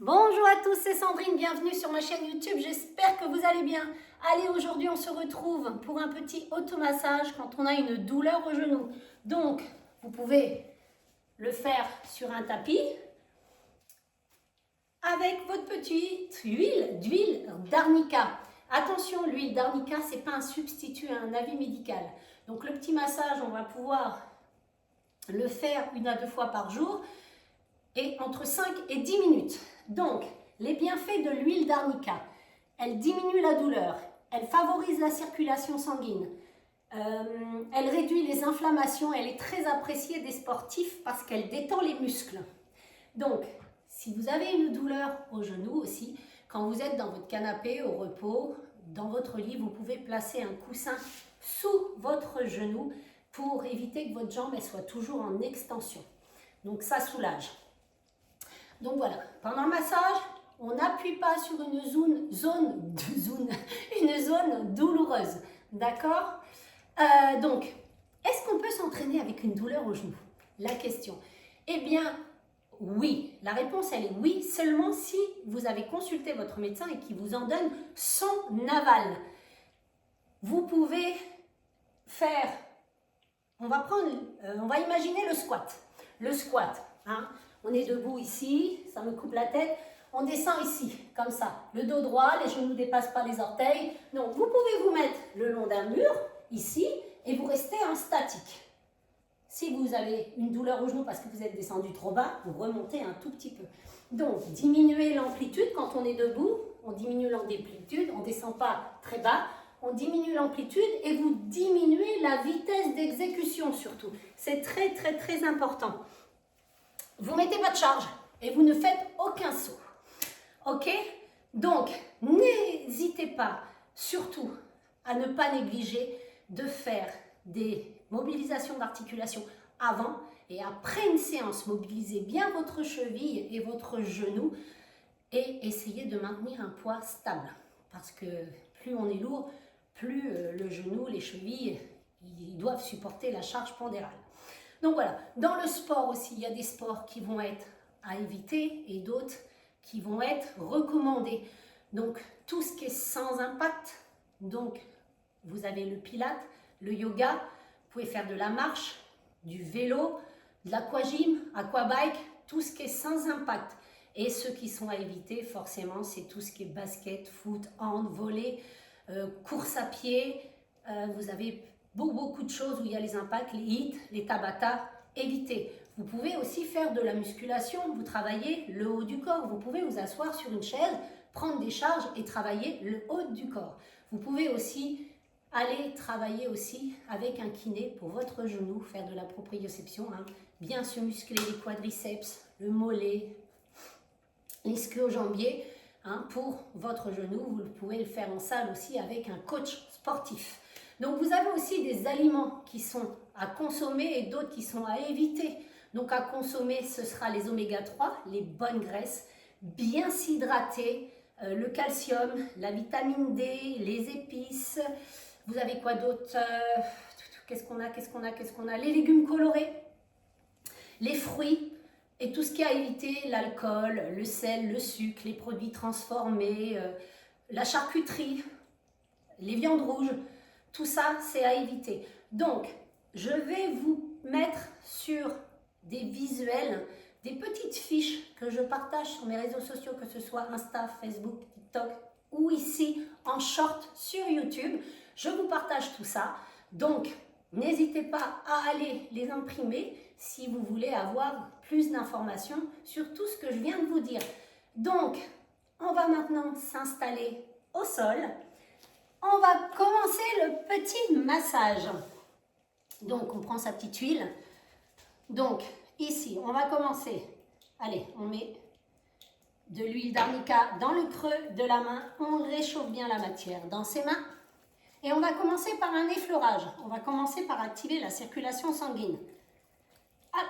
Bonjour à tous, c'est Sandrine, bienvenue sur ma chaîne YouTube, j'espère que vous allez bien. Allez, aujourd'hui on se retrouve pour un petit automassage quand on a une douleur au genou. Donc, vous pouvez le faire sur un tapis avec votre petite huile d'arnica. Attention, l'huile d'arnica, ce n'est pas un substitut à un avis médical. Donc le petit massage, on va pouvoir le faire 1 à 2 fois par jour et entre 5 et 10 minutes. Donc, les bienfaits de l'huile d'arnica, elle diminue la douleur, elle favorise la circulation sanguine, elle réduit les inflammations, elle est très appréciée des sportifs parce qu'elle détend les muscles. Donc, si vous avez une douleur au genou aussi, quand vous êtes dans votre canapé au repos, dans votre lit, vous pouvez placer un coussin sous votre genou pour éviter que votre jambe elle soit toujours en extension. Donc, ça soulage. Donc voilà, pendant le massage, on n'appuie pas sur une zone douloureuse, d'accord? Donc, est-ce qu'on peut s'entraîner avec une douleur au genou? La question. Eh bien, oui. La réponse, elle est oui, seulement si vous avez consulté votre médecin et qu'il vous en donne son aval. Vous pouvez faire, on va imaginer le squat. Le squat, hein? On est debout ici, ça me coupe la tête. On descend ici, comme ça. Le dos droit, les genoux ne dépassent pas les orteils. Donc, vous pouvez vous mettre le long d'un mur, ici, et vous restez en statique. Si vous avez une douleur au genou parce que vous êtes descendu trop bas, vous remontez un tout petit peu. Donc, diminuez l'amplitude quand on est debout. On diminue l'amplitude, on ne descend pas très bas. On diminue l'amplitude et vous diminuez la vitesse d'exécution surtout. C'est très, très, très important. Vous mettez votre charge et vous ne faites aucun saut. Ok? Donc, n'hésitez pas, surtout, à ne pas négliger de faire des mobilisations d'articulation avant et après une séance. Mobilisez bien votre cheville et votre genou et essayez de maintenir un poids stable. Parce que plus on est lourd, plus le genou, les chevilles, ils doivent supporter la charge pondérale. Donc voilà, dans le sport aussi, il y a des sports qui vont être à éviter et d'autres qui vont être recommandés. Donc tout ce qui est sans impact, donc vous avez le pilate, le yoga, vous pouvez faire de la marche, du vélo, de l'aquagym, aquabike, tout ce qui est sans impact. Et ceux qui sont à éviter, forcément, c'est tout ce qui est basket, foot, hand, volley, course à pied, vous avez beaucoup de choses où il y a les impacts, les hits, les tabata, évitez. Vous pouvez aussi faire de la musculation, vous travaillez le haut du corps. Vous pouvez vous asseoir sur une chaise, prendre des charges et travailler le haut du corps. Vous pouvez aussi aller travailler aussi avec un kiné pour votre genou, faire de la proprioception, hein. Bien se muscler les quadriceps, le mollet, les ischio-jambiers, hein, pour votre genou. Vous pouvez le faire en salle aussi avec un coach sportif. Donc vous avez aussi des aliments qui sont à consommer et d'autres qui sont à éviter. Donc à consommer, ce sera les oméga 3, les bonnes graisses, bien s'hydrater, le calcium, la vitamine D, les épices. Vous avez quoi d'autre? Qu'est-ce qu'on a? Les légumes colorés, les fruits et tout ce qui est à éviter, l'alcool, le sel, le sucre, les produits transformés, la charcuterie, les viandes rouges. Tout ça, c'est à éviter. Donc, je vais vous mettre sur des visuels, des petites fiches que je partage sur mes réseaux sociaux, que ce soit Insta, Facebook, TikTok ou ici en short sur YouTube. Je vous partage tout ça. Donc, n'hésitez pas à aller les imprimer si vous voulez avoir plus d'informations sur tout ce que je viens de vous dire. Donc, on va maintenant s'installer au sol. On va commencer le petit massage. Donc, on prend sa petite huile. Donc, ici, on va commencer. Allez, on met de l'huile d'arnica dans le creux de la main. On réchauffe bien la matière dans ses mains. Et on va commencer par un effleurage. On va commencer par activer la circulation sanguine. Hop.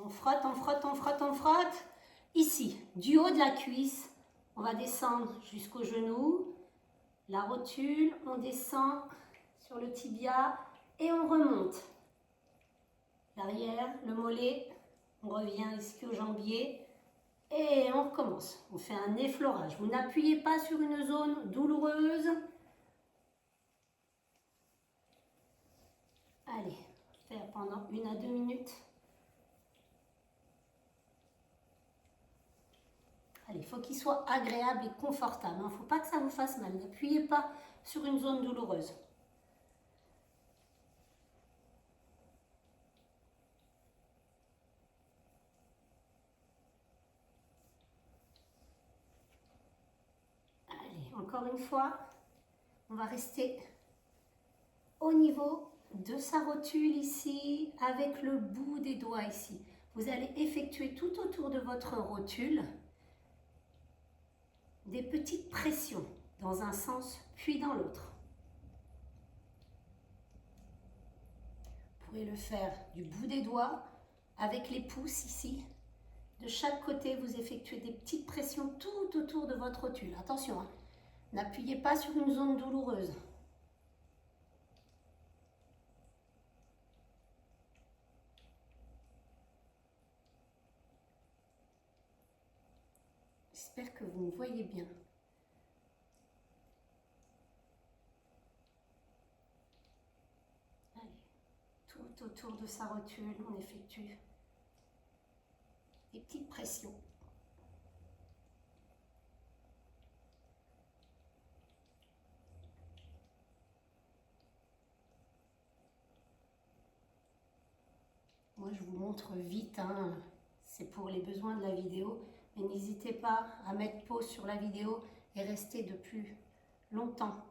On frotte, on frotte, on frotte, on frotte. Ici, du haut de la cuisse, on va descendre jusqu'au genou, la rotule, on descend sur le tibia et on remonte. L'arrière, le mollet, on revient ici au jambier, Et on recommence. On fait un effleurage. Vous n'appuyez pas sur une zone douloureuse. Allez, faire pendant 1 à 2 minutes. Allez, il faut qu'il soit agréable et confortable. Il ne faut pas que ça vous fasse mal. N'appuyez pas sur une zone douloureuse. Allez, encore une fois, on va rester au niveau de sa rotule ici, avec le bout des doigts ici. Vous allez effectuer tout autour de votre rotule des petites pressions dans un sens puis dans l'autre. Vous pouvez le faire du bout des doigts avec les pouces ici. De chaque côté, vous effectuez des petites pressions tout autour de votre rotule. Attention, hein, n'appuyez pas sur une zone douloureuse. J'espère que vous me voyez bien. Allez, tout autour de sa rotule, on effectue des petites pressions. Moi, je vous montre vite, hein. C'est pour les besoins de la vidéo, mais n'hésitez pas à mettre pause sur la vidéo et rester de plus longtemps.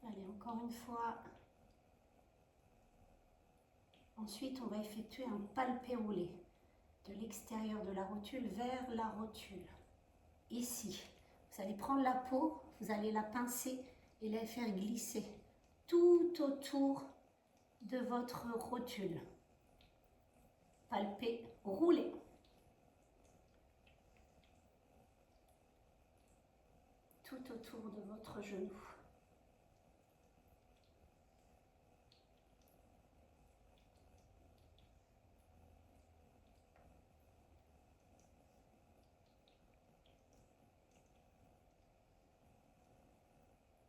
Allez, encore une fois. Ensuite, on va effectuer un palpé roulé de l'extérieur de la rotule vers la rotule. Ici, vous allez prendre la peau, vous allez la pincer et la faire glisser tout autour de votre rotule. Palpé roulé. Tout autour de votre genou.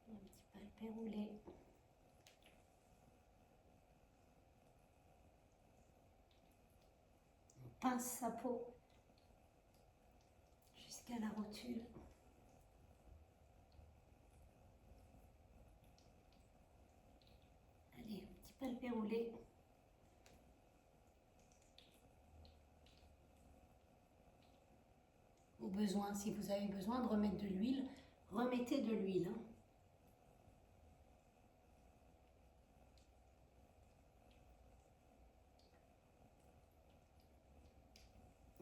Un petit palpé roulé. On pince sa peau jusqu'à la rotule. Allez, un petit palpé roulé. Au besoin, si vous avez besoin de remettre de l'huile, remettez de l'huile. Hein.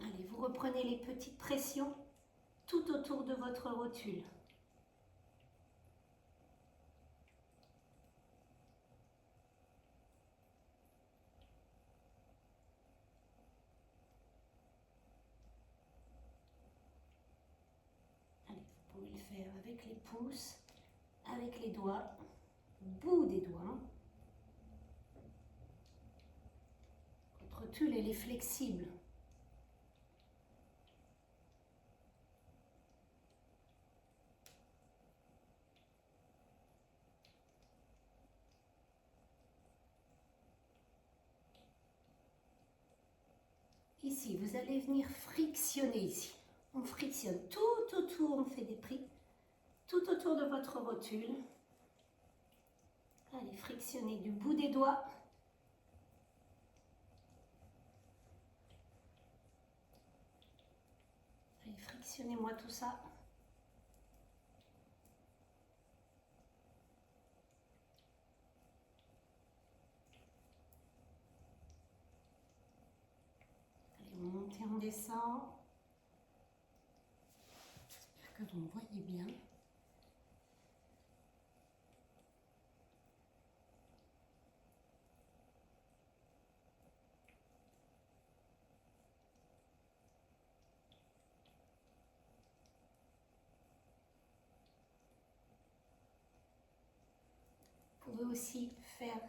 Allez, vous reprenez les petites pressions tout autour de votre rotule. Allez, vous pouvez le faire avec les pouces, avec les doigts, bout des doigts. Votre rotule, elle est flexible. Ici, vous allez venir frictionner ici. On frictionne tout autour, on fait des plis tout autour de votre rotule. Allez, frictionnez du bout des doigts. Allez, frictionnez-moi tout ça. Allez, on monte et on descend. J'espère que vous me voyez bien. Vous pouvez aussi faire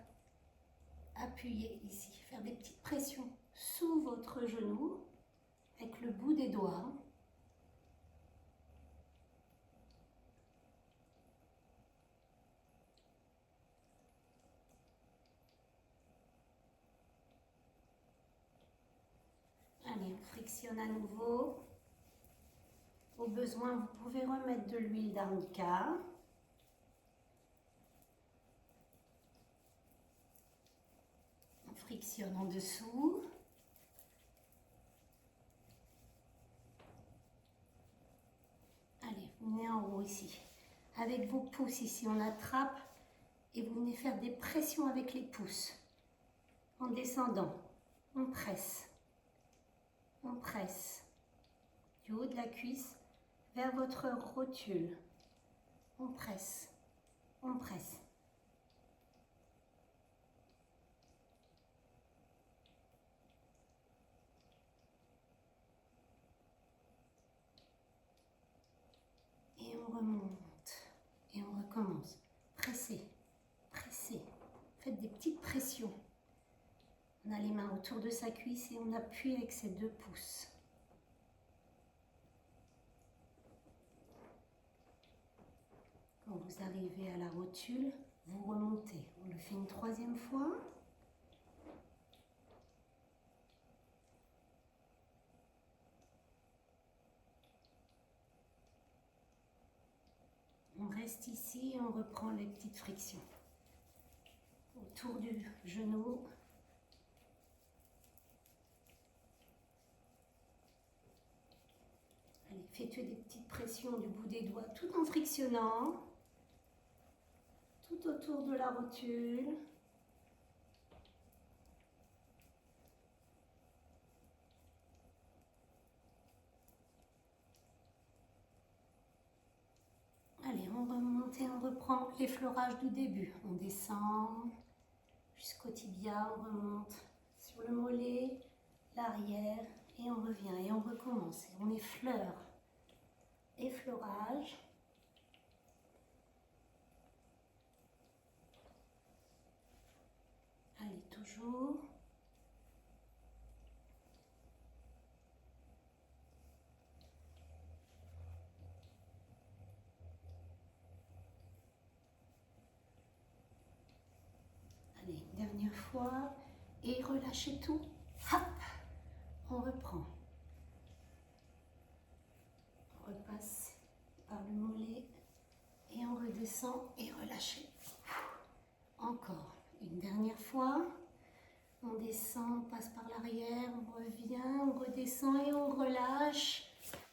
appuyer ici, faire des petites pressions sous votre genou avec le bout des doigts. Allez, on frictionne à nouveau. Au besoin, vous pouvez remettre de l'huile d'arnica. On frictionne en dessous. Allez, vous venez en haut ici. Avec vos pouces ici, on attrape et vous venez faire des pressions avec les pouces. En descendant, on presse. On presse. Du haut de la cuisse vers votre rotule. On presse. On presse. Et on remonte. Et on recommence. Pressez. Pressez. Faites des petites pressions. On a les mains autour de sa cuisse et on appuie avec ses 2 pouces. Quand vous arrivez à la rotule, vous remontez. On le fait une 3e fois. On reste ici et on reprend les petites frictions. Autour du genou. Allez, faites des petites pressions du bout des doigts tout en frictionnant. Tout autour de la rotule. Allez, on remonte et on reprend l'effleurage du début. On descend jusqu'au tibia, on remonte sur le mollet, l'arrière et on revient et on recommence. Et on effleure. Effleurage. Allez, toujours. Allez, une dernière fois. Et relâchez tout. Hop, on reprend. On repasse par le mollet. Et on redescend et relâchez. Encore. Une dernière fois. On descend, on passe par l'arrière, on revient, on redescend et on relâche.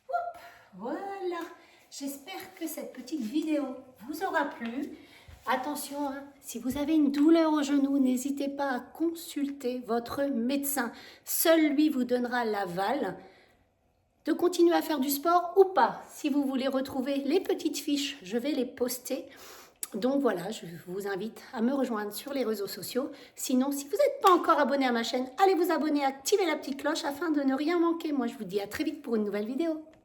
Oup, voilà. J'espère que cette petite vidéo vous aura plu. Attention, hein, si vous avez une douleur au genou, n'hésitez pas à consulter votre médecin. Seul lui vous donnera l'aval de continuer à faire du sport ou pas. Si vous voulez retrouver les petites fiches, je vais les poster. Donc voilà, je vous invite à me rejoindre sur les réseaux sociaux. Sinon, si vous n'êtes pas encore abonné à ma chaîne, allez vous abonner, activez la petite cloche afin de ne rien manquer. Moi, je vous dis à très vite pour une nouvelle vidéo.